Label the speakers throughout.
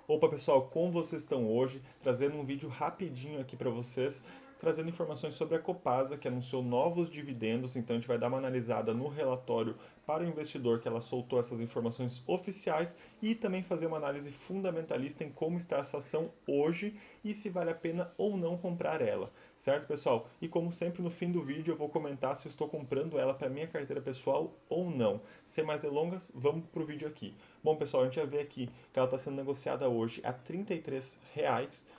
Speaker 1: Opa pessoal, como vocês estão hoje? Trazendo um vídeo rapidinho aqui para vocês, trazendo informações sobre a Copasa, que anunciou novos dividendos, então a gente vai dar uma analisada no relatório para o investidor que ela soltou essas informações oficiais e também fazer uma análise fundamentalista em como está essa ação hoje e se vale a pena ou não comprar ela, certo pessoal? E como sempre no fim do vídeo eu vou comentar se eu estou comprando ela para minha carteira pessoal ou não. Sem mais delongas, vamos para o vídeo aqui. Bom pessoal, a gente já vê aqui que ela está sendo negociada hoje a R$ 33,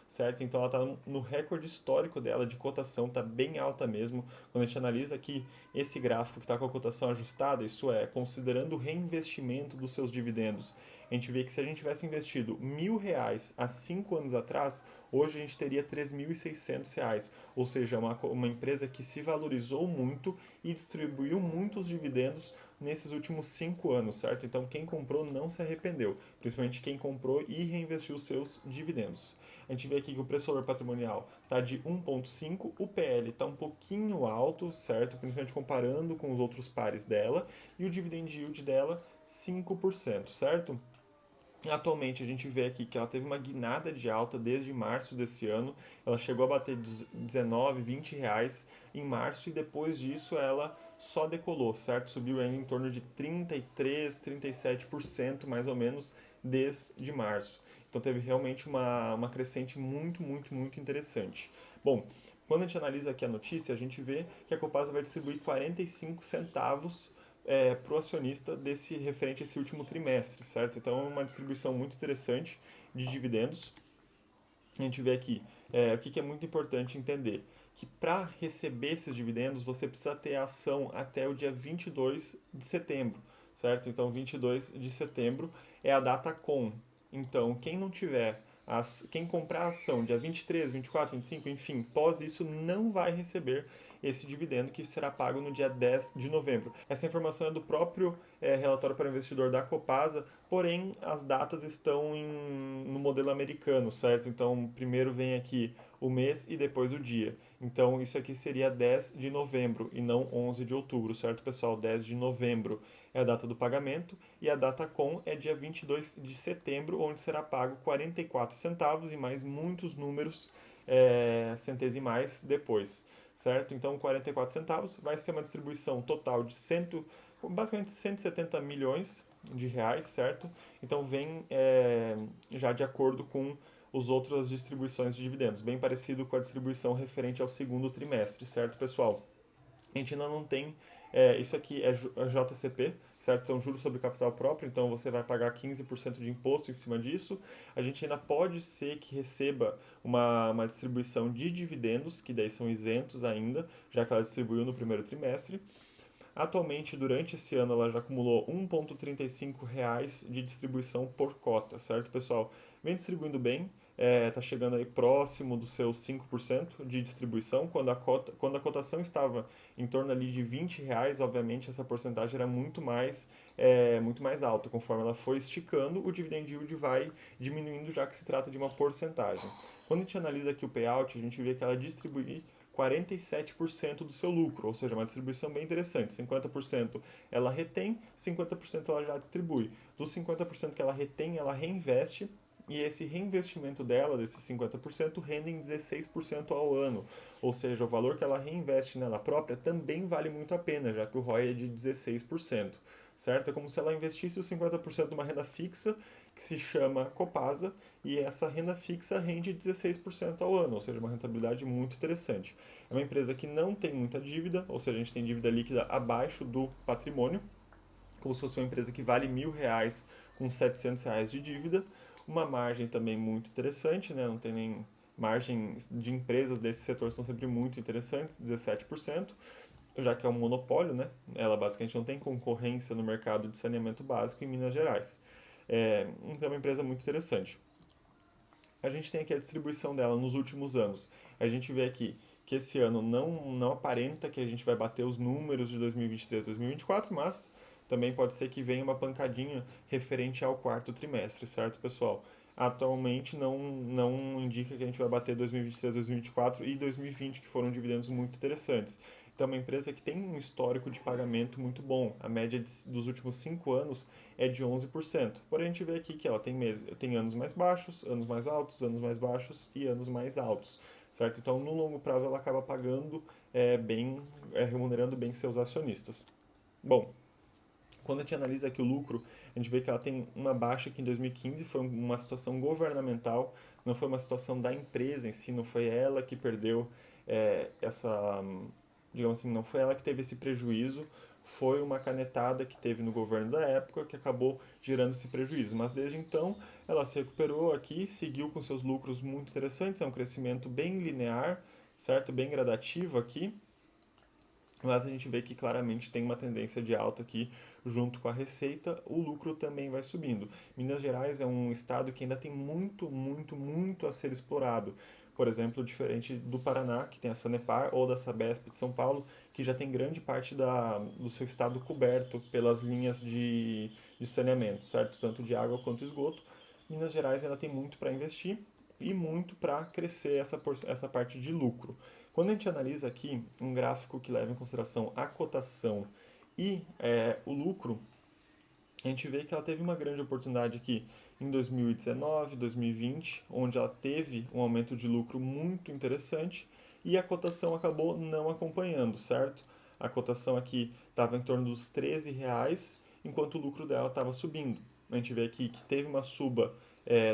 Speaker 1: certo? Então ela está no recorde histórico dela de cotação, está bem alta mesmo. Quando a gente analisa aqui esse gráfico que está com a cotação ajustada, isso é, considerando o reinvestimento dos seus dividendos, a gente vê que se a gente tivesse investido R$ 1.000 há 5 anos atrás, hoje a gente teria R$ 3.600, ou seja, uma empresa que se valorizou muito e distribuiu muitos dividendos nesses últimos 5 anos, certo? Então quem comprou não se arrependeu, principalmente quem comprou e reinvestiu os seus dividendos. A gente vê aqui que o preço-valor patrimonial está de 1,5, o PL está um pouquinho alto, certo? Principalmente comparando com os outros pares dela, e o dividend yield dela 5%, certo? Atualmente a gente vê aqui que ela teve uma guinada de alta desde março desse ano. Ela chegou a bater 19, R$ 20 em março e depois disso ela só decolou, certo? Subiu ainda em torno de 33, 37% mais ou menos desde março. Então teve realmente uma crescente muito interessante. Bom, quando a gente analisa aqui a notícia, a gente vê que a Copasa vai distribuir 45 centavos para o acionista desse referente a esse último trimestre, certo? Então é uma distribuição muito interessante de dividendos. A gente vê aqui o que é muito importante entender, que para receber esses dividendos você precisa ter a ação até o dia 22 de setembro, certo? Então 22 de setembro é a data com. Então quem não tiver quem comprar a ação dia 23, 24, 25, enfim, pós isso não vai receber esse dividendo que será pago no dia 10 de novembro. Essa informação é do próprio relatório para investidor da Copasa, porém as datas estão no modelo americano, certo? Então primeiro vem aqui o mês e depois o dia. Então isso aqui seria 10 de novembro e não 11 de outubro, certo pessoal? 10 de novembro é a data do pagamento e a data com é dia 22 de setembro, onde será pago 44 centavos e mais muitos números centesimais depois, certo? Então 44 centavos vai ser uma distribuição total de basicamente 170 milhões de reais, certo? Então vem já de acordo com as outras distribuições de dividendos, bem parecido com a distribuição referente ao segundo trimestre, certo, pessoal? A gente ainda não tem. Isso aqui é JCP, certo? São juros sobre capital próprio, então você vai pagar 15% de imposto em cima disso. A gente ainda pode ser que receba uma distribuição de dividendos, que daí são isentos ainda, já que ela distribuiu no primeiro trimestre. Atualmente, durante esse ano, ela já acumulou R$ 1,35 de distribuição por cota, certo, pessoal? Vem distribuindo bem, está chegando aí próximo dos seus 5% de distribuição. Quando a cotação estava em torno ali de R$ 20, obviamente essa porcentagem era muito mais alta. Conforme ela foi esticando, o dividend yield vai diminuindo, já que se trata de uma porcentagem. Quando a gente analisa aqui o payout, a gente vê que ela distribui 47% do seu lucro, ou seja, uma distribuição bem interessante. 50% ela retém, 50% ela já distribui. Dos 50% que ela retém, ela reinveste e esse reinvestimento dela, desses 50%, rendem 16% ao ano. Ou seja, o valor que ela reinveste nela própria também vale muito a pena, já que o ROI é de 16%. Certo? É como se ela investisse os 50% numa renda fixa, que se chama Copasa, e essa renda fixa rende 16% ao ano, ou seja, uma rentabilidade muito interessante. É uma empresa que não tem muita dívida, ou seja, a gente tem dívida líquida abaixo do patrimônio, como se fosse uma empresa que vale R$ 1.000 com R$ 700 de dívida. Uma margem também muito interessante, né? Não tem nem margens de empresas desse setor são sempre muito interessantes, 17%, já que é um monopólio, né? Ela basicamente não tem concorrência no mercado de saneamento básico em Minas Gerais. Então é uma empresa muito interessante. A gente tem aqui a distribuição dela nos últimos anos. A gente vê aqui que esse ano não aparenta que a gente vai bater os números de 2023 e 2024, mas também pode ser que venha uma pancadinha referente ao quarto trimestre, certo, pessoal? Atualmente não indica que a gente vai bater 2023, 2024 e 2020, que foram dividendos muito interessantes. Então, é uma empresa que tem um histórico de pagamento muito bom. A média dos últimos 5 anos é de 11%. Porém, a gente vê aqui que ela tem anos mais baixos, anos mais altos, anos mais baixos e anos mais altos, certo? Então, no longo prazo, ela acaba pagando remunerando bem seus acionistas. Bom, quando a gente analisa aqui o lucro, a gente vê que ela tem uma baixa que em 2015 foi uma situação governamental, não foi uma situação da empresa em si, não foi ela que perdeu essa, digamos assim, não foi ela que teve esse prejuízo, foi uma canetada que teve no governo da época que acabou gerando esse prejuízo. Mas desde então ela se recuperou aqui, seguiu com seus lucros muito interessantes, é um crescimento bem linear, certo? Bem gradativo aqui, mas a gente vê que claramente tem uma tendência de alta aqui junto com a receita, o lucro também vai subindo. Minas Gerais é um estado que ainda tem muito, muito, muito a ser explorado. Por exemplo, diferente do Paraná, que tem a Sanepar, ou da Sabesp de São Paulo, que já tem grande parte do seu estado coberto pelas linhas de saneamento, certo? Tanto de água quanto esgoto. Minas Gerais ainda tem muito para investir e muito para crescer essa parte de lucro. Quando a gente analisa aqui um gráfico que leva em consideração a cotação e o lucro, a gente vê que ela teve uma grande oportunidade aqui em 2019, 2020, onde ela teve um aumento de lucro muito interessante e a cotação acabou não acompanhando, certo? A cotação aqui estava em torno dos R$ 13, enquanto o lucro dela estava subindo. A gente vê aqui que teve uma suba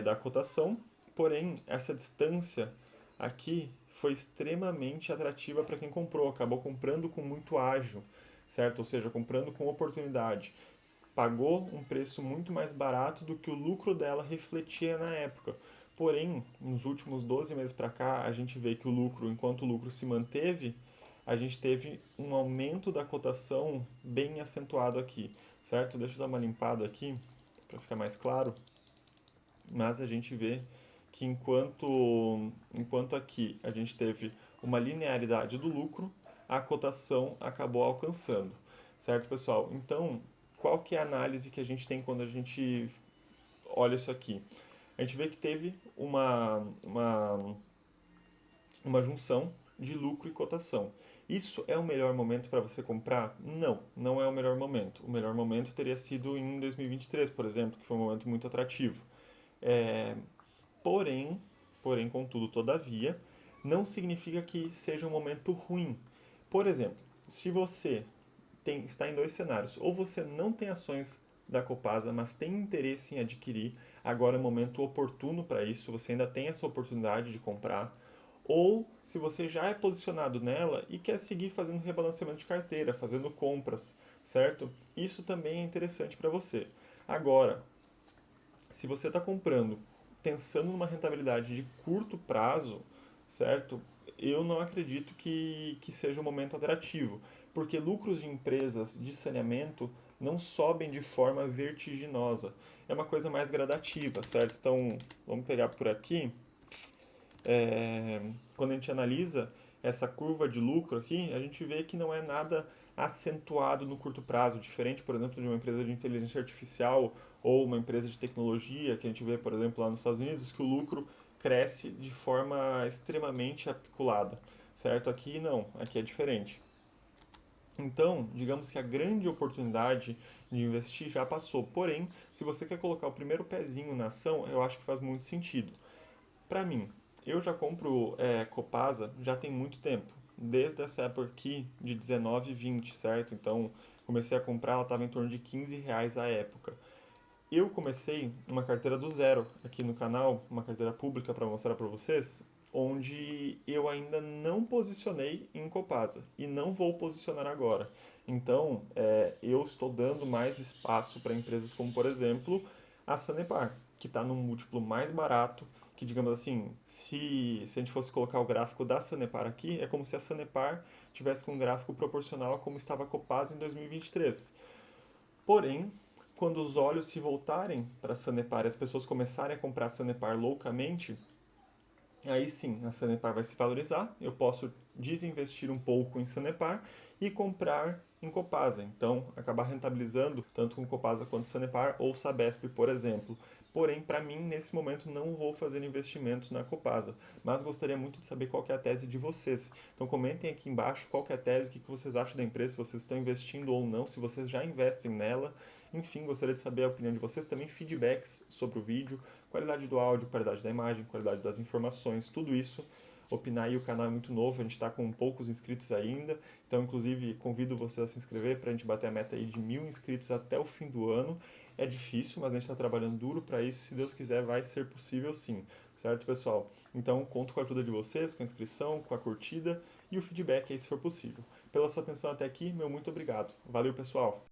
Speaker 1: da cotação, porém essa distância aqui foi extremamente atrativa para quem comprou, acabou comprando com muito ágio, certo? Ou seja, comprando com oportunidade. Pagou um preço muito mais barato do que o lucro dela refletia na época. Porém, nos últimos 12 meses para cá, a gente vê que enquanto o lucro se manteve, a gente teve um aumento da cotação bem acentuado aqui, certo? Deixa eu dar uma limpada aqui para ficar mais claro. Mas a gente vê que enquanto aqui a gente teve uma linearidade do lucro, a cotação acabou alcançando, certo, pessoal? Então, qual que é a análise que a gente tem quando a gente olha isso aqui? A gente vê que teve uma junção de lucro e cotação. Isso é o melhor momento para você comprar? Não, não é o melhor momento. O melhor momento teria sido em 2023, por exemplo, que foi um momento muito atrativo. É, Porém, contudo, todavia, não significa que seja um momento ruim. Por exemplo, se você está em dois cenários, ou você não tem ações da Copasa, mas tem interesse em adquirir, agora é o momento oportuno para isso, você ainda tem essa oportunidade de comprar, ou se você já é posicionado nela e quer seguir fazendo rebalanceamento de carteira, fazendo compras, certo? Isso também é interessante para você. Agora, se você está comprando pensando numa rentabilidade de curto prazo, certo? Eu não acredito que seja um momento atrativo, porque lucros de empresas de saneamento não sobem de forma vertiginosa. É uma coisa mais gradativa, certo? Então, vamos pegar por aqui. Quando a gente analisa essa curva de lucro aqui, a gente vê que não é nada acentuado no curto prazo, diferente, por exemplo, de uma empresa de inteligência artificial ou uma empresa de tecnologia, que a gente vê, por exemplo, lá nos Estados Unidos, que o lucro cresce de forma extremamente apiculada, certo? Aqui não, aqui é diferente. Então, digamos que a grande oportunidade de investir já passou. Porém, se você quer colocar o primeiro pezinho na ação, eu acho que faz muito sentido. Para mim, eu já compro Copasa já tem muito tempo, desde essa época aqui de 19 e 20, certo? Então, comecei a comprar, ela estava em torno de R$ 15 à época. Eu comecei uma carteira do zero aqui no canal, uma carteira pública para mostrar para vocês, onde eu ainda não posicionei em Copasa e não vou posicionar agora. Então, eu estou dando mais espaço para empresas como, por exemplo, a Sanepar, que está num múltiplo mais barato, que, digamos assim, se a gente fosse colocar o gráfico da Sanepar aqui, é como se a Sanepar tivesse com um gráfico proporcional a como estava a Copasa em 2023. Porém, quando os olhos se voltarem para a Sanepar e as pessoas começarem a comprar a Sanepar loucamente, aí sim a Sanepar vai se valorizar. Eu posso desinvestir um pouco em Sanepar e comprar em Copasa. Então, acabar rentabilizando tanto com Copasa quanto Sanepar ou Sabesp, por exemplo. Porém, para mim, nesse momento, não vou fazer investimentos na Copasa, mas gostaria muito de saber qual que é a tese de vocês. Então, comentem aqui embaixo qual que é a tese, o que vocês acham da empresa, se vocês estão investindo ou não, se vocês já investem nela. Enfim, gostaria de saber a opinião de vocês, também feedbacks sobre o vídeo, qualidade do áudio, qualidade da imagem, qualidade das informações, tudo isso. Opinar aí, o canal é muito novo, a gente está com poucos inscritos ainda, então inclusive convido você a se inscrever para a gente bater a meta aí de 1.000 inscritos até o fim do ano. É difícil, mas a gente está trabalhando duro para isso, se Deus quiser vai ser possível sim, certo pessoal? Então conto com a ajuda de vocês, com a inscrição, com a curtida e o feedback aí se for possível. Pela sua atenção até aqui, meu muito obrigado. Valeu pessoal!